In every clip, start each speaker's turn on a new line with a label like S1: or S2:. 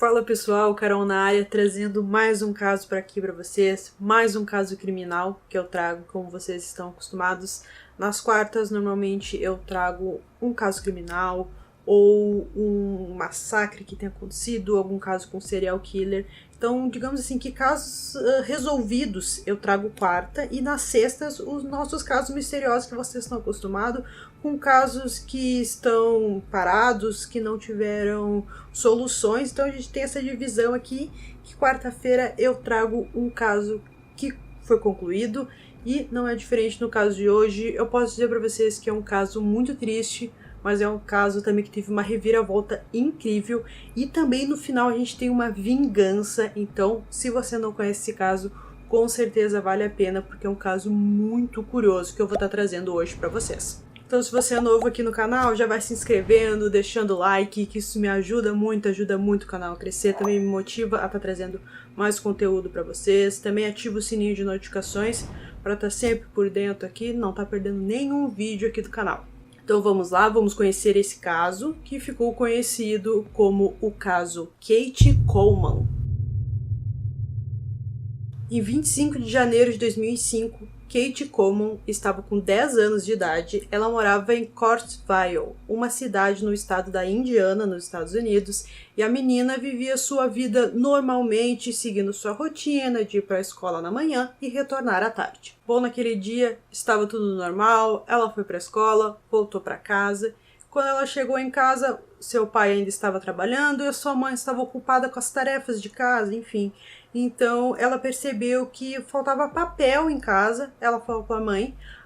S1: Fala pessoal, Carol na área, trazendo mais um caso para aqui para vocês, mais um caso criminal que eu trago, como vocês estão acostumados. Nas quartas, normalmente eu trago um caso criminal ou um massacre que tenha acontecido, algum caso com serial killer. Então, digamos assim, que casos resolvidos eu trago quarta, e nas sextas os nossos casos misteriosos que vocês estão acostumados, com casos que estão parados, que não tiveram soluções. Então a gente tem essa divisão aqui, que quarta-feira eu trago um caso que foi concluído, e não é diferente no caso de hoje. Eu posso dizer para vocês que é um caso muito triste, mas é um caso também que teve uma reviravolta incrível, e também no final a gente tem uma vingança. Então, se você não conhece esse caso, com certeza vale a pena, porque é um caso muito curioso que eu vou estar trazendo hoje para vocês. Então, se você é novo aqui no canal, já vai se inscrevendo, deixando like, que isso me ajuda muito o canal a crescer, também me motiva a estar trazendo mais conteúdo para vocês. Também ativa o sininho de notificações para estar sempre por dentro aqui, não estar perdendo nenhum vídeo aqui do canal. Então vamos lá, vamos conhecer esse caso, que ficou conhecido como o caso Kate Coleman. Em 25 de janeiro de 2005, Kate Coleman estava com 10 anos de idade. Ela morava em Courtsville, uma cidade no estado da Indiana, nos Estados Unidos, e a menina vivia sua vida normalmente, seguindo sua rotina de ir para a escola na manhã e retornar à tarde. Bom, naquele dia estava tudo normal, ela foi para a escola, voltou para casa. Quando ela chegou em casa, seu pai ainda estava trabalhando e a sua mãe estava ocupada com as tarefas de casa, enfim. Então ela percebeu que faltava papel em casa. Ela falou para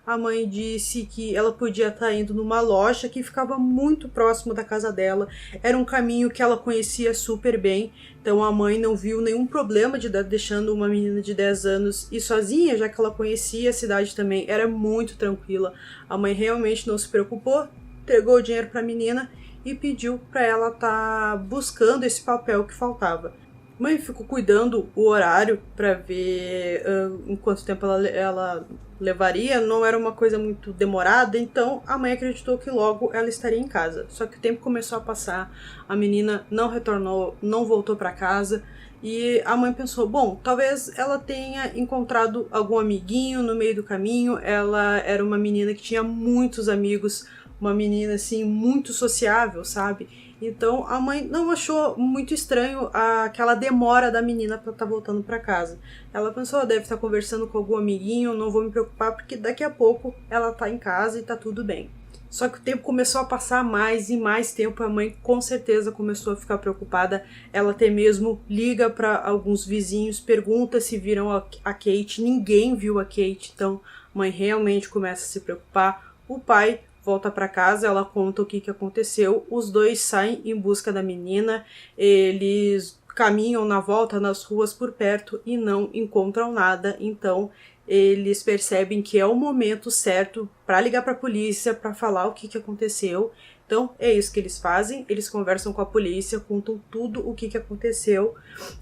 S1: a mãe disse que ela podia estar indo numa loja que ficava muito próximo da casa dela. Era um caminho que ela conhecia super bem, então a mãe não viu nenhum problema de estar deixando uma menina de 10 anos ir sozinha, já que ela conhecia a cidade também, era muito tranquila. A mãe realmente não se preocupou, entregou o dinheiro para a menina e pediu para ela estar buscando esse papel que faltava. A mãe ficou cuidando o horário para ver em quanto tempo ela levaria. Não era uma coisa muito demorada, então a mãe acreditou que logo ela estaria em casa. Só que o tempo começou a passar, a menina não retornou, não voltou para casa, e a mãe pensou, bom, talvez ela tenha encontrado algum amiguinho no meio do caminho. Ela era uma menina que tinha muitos amigos, uma menina assim muito sociável, sabe? Então a mãe não achou muito estranho aquela demora da menina para estar voltando para casa. Ela pensou, deve estar conversando com algum amiguinho, não vou me preocupar porque daqui a pouco ela tá em casa e tá tudo bem. Só que o tempo começou a passar mais e mais tempo, a mãe com certeza começou a ficar preocupada. Ela até mesmo liga para alguns vizinhos, pergunta se viram a Kate, ninguém viu a Kate, então a mãe realmente começa a se preocupar. O pai volta para casa, ela conta o que aconteceu, os dois saem em busca da menina, eles caminham na volta nas ruas por perto e não encontram nada. Então eles percebem que é o momento certo para ligar para a polícia, para falar o que aconteceu. Então é isso que eles fazem, eles conversam com a polícia, contam tudo o que aconteceu.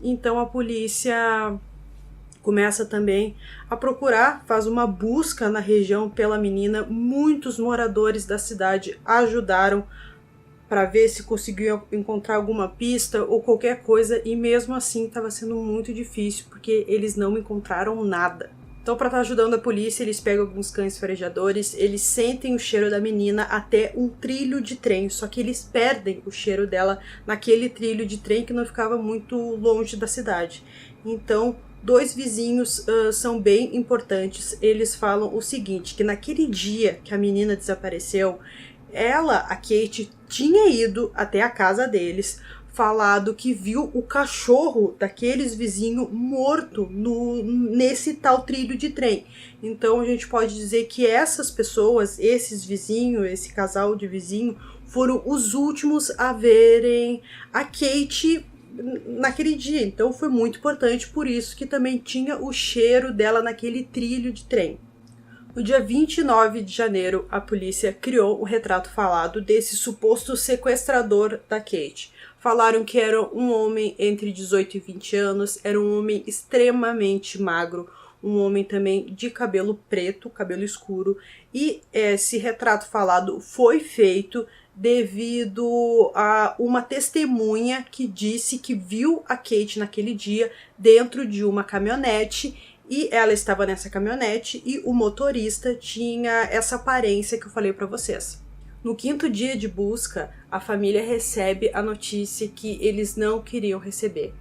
S1: Então a polícia começa também a procurar, faz uma busca na região pela menina. Muitos moradores da cidade ajudaram para ver se conseguiam encontrar alguma pista ou qualquer coisa, e mesmo assim estava sendo muito difícil porque eles não encontraram nada. Então, para estar ajudando a polícia, eles pegam alguns cães farejadores, eles sentem o cheiro da menina até um trilho de trem, só que eles perdem o cheiro dela naquele trilho de trem que não ficava muito longe da cidade. Então, dois vizinhos são bem importantes. Eles falam o seguinte, que naquele dia que a menina desapareceu, a Kate, tinha ido até a casa deles, falado que viu o cachorro daqueles vizinhos morto nesse tal trilho de trem. Então a gente pode dizer que essas pessoas, esses vizinhos, esse casal de vizinhos, foram os últimos a verem a Kate naquele dia. Então foi muito importante, por isso que também tinha o cheiro dela naquele trilho de trem. No dia 29 de janeiro, a polícia criou o retrato falado desse suposto sequestrador da Kate. Falaram que era um homem entre 18 e 20 anos, era um homem extremamente magro, um homem também de cabelo preto, cabelo escuro, e esse retrato falado foi feito devido a uma testemunha que disse que viu a Kate naquele dia dentro de uma caminhonete, e ela estava nessa caminhonete e o motorista tinha essa aparência que eu falei para vocês. No 5º dia de busca, a família recebe a notícia que eles não queriam receber.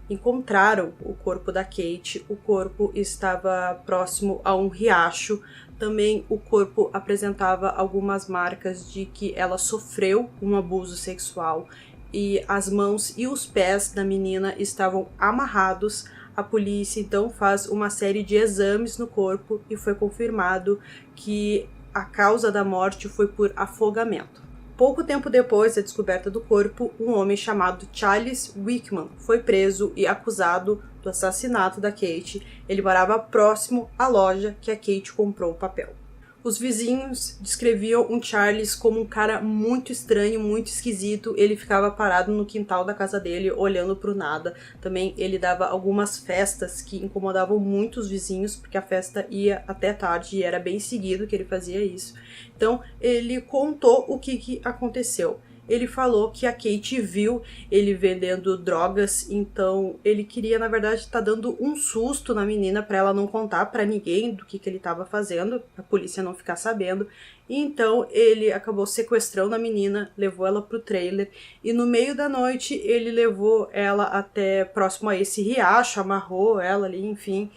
S1: Encontraram o corpo da Kate, o corpo estava próximo a um riacho, também o corpo apresentava algumas marcas de que ela sofreu um abuso sexual e as mãos e os pés da menina estavam amarrados. A polícia então faz uma série de exames no corpo e foi confirmado que a causa da morte foi por afogamento. Pouco tempo depois da descoberta do corpo, um homem chamado Charles Wickman foi preso e acusado do assassinato da Kate. Ele morava próximo à loja que a Kate comprou o papel. Os vizinhos descreviam o Charles como um cara muito estranho, muito esquisito. Ele ficava parado no quintal da casa dele, olhando para o nada. Também ele dava algumas festas que incomodavam muito os vizinhos, porque a festa ia até tarde e era bem seguido que ele fazia isso. Então ele contou o que aconteceu. Ele falou que a Kate viu ele vendendo drogas, então ele queria, na verdade, estar dando um susto na menina para ela não contar para ninguém do que ele estava fazendo, a polícia não ficar sabendo. E então ele acabou sequestrando a menina, levou ela pro trailer e no meio da noite ele levou ela até próximo a esse riacho, amarrou ela ali, enfim.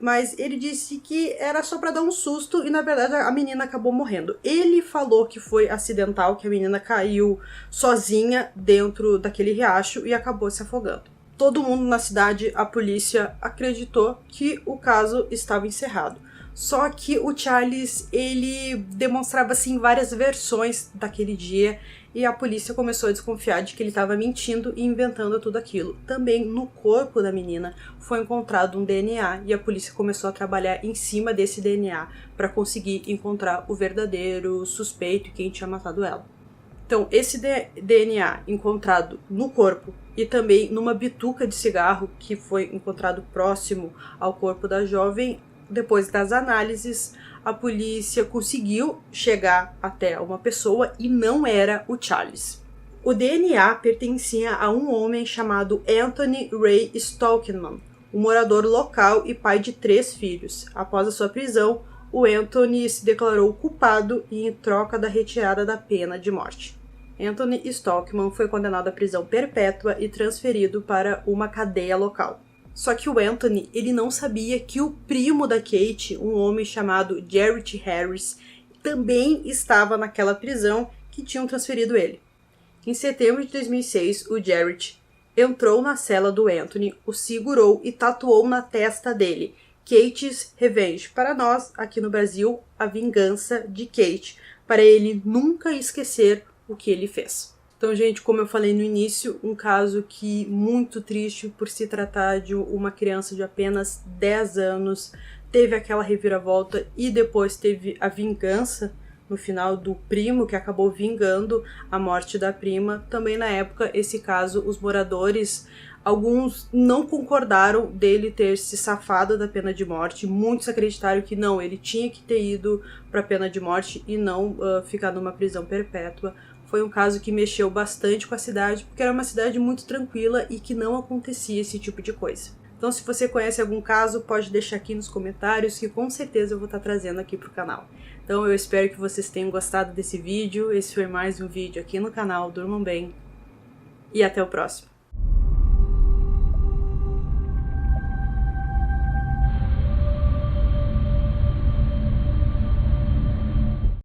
S1: Mas ele disse que era só pra dar um susto e, na verdade, a menina acabou morrendo. Ele falou que foi acidental, que a menina caiu sozinha dentro daquele riacho e acabou se afogando. Todo mundo na cidade, a polícia, acreditou que o caso estava encerrado. Só que o Charles, ele demonstrava, assim, várias versões daquele dia e a polícia começou a desconfiar de que ele estava mentindo e inventando tudo aquilo. Também no corpo da menina foi encontrado um DNA e a polícia começou a trabalhar em cima desse DNA para conseguir encontrar o verdadeiro suspeito e quem tinha matado ela. Então, esse DNA encontrado no corpo e também numa bituca de cigarro que foi encontrado próximo ao corpo da jovem, depois das análises, a polícia conseguiu chegar até uma pessoa e não era o Charles. O DNA pertencia a um homem chamado Anthony Ray Stolkman, um morador local e pai de 3 filhos. Após a sua prisão, o Anthony se declarou culpado e em troca da retirada da pena de morte. Anthony Stolkman foi condenado à prisão perpétua e transferido para uma cadeia local. Só que o Anthony, ele não sabia que o primo da Kate, um homem chamado Jarrett Harris, também estava naquela prisão que tinham transferido ele. Em setembro de 2006, o Jarrett entrou na cela do Anthony, o segurou e tatuou na testa dele Kate's Revenge. Para nós, aqui no Brasil, a vingança de Kate, para ele nunca esquecer o que ele fez. Então, gente, como eu falei no início, um caso que muito triste por se tratar de uma criança de apenas 10 anos, teve aquela reviravolta e depois teve a vingança no final do primo, que acabou vingando a morte da prima. Também na época, esse caso, os moradores, alguns não concordaram dele ter se safado da pena de morte, muitos acreditaram que não, ele tinha que ter ido para a pena de morte e não ficar numa prisão perpétua. Foi um caso que mexeu bastante com a cidade, porque era uma cidade muito tranquila e que não acontecia esse tipo de coisa. Então, se você conhece algum caso, pode deixar aqui nos comentários, que com certeza eu vou estar trazendo aqui pro canal. Então, eu espero que vocês tenham gostado desse vídeo. Esse foi mais um vídeo aqui no canal. Durmam bem e até o próximo.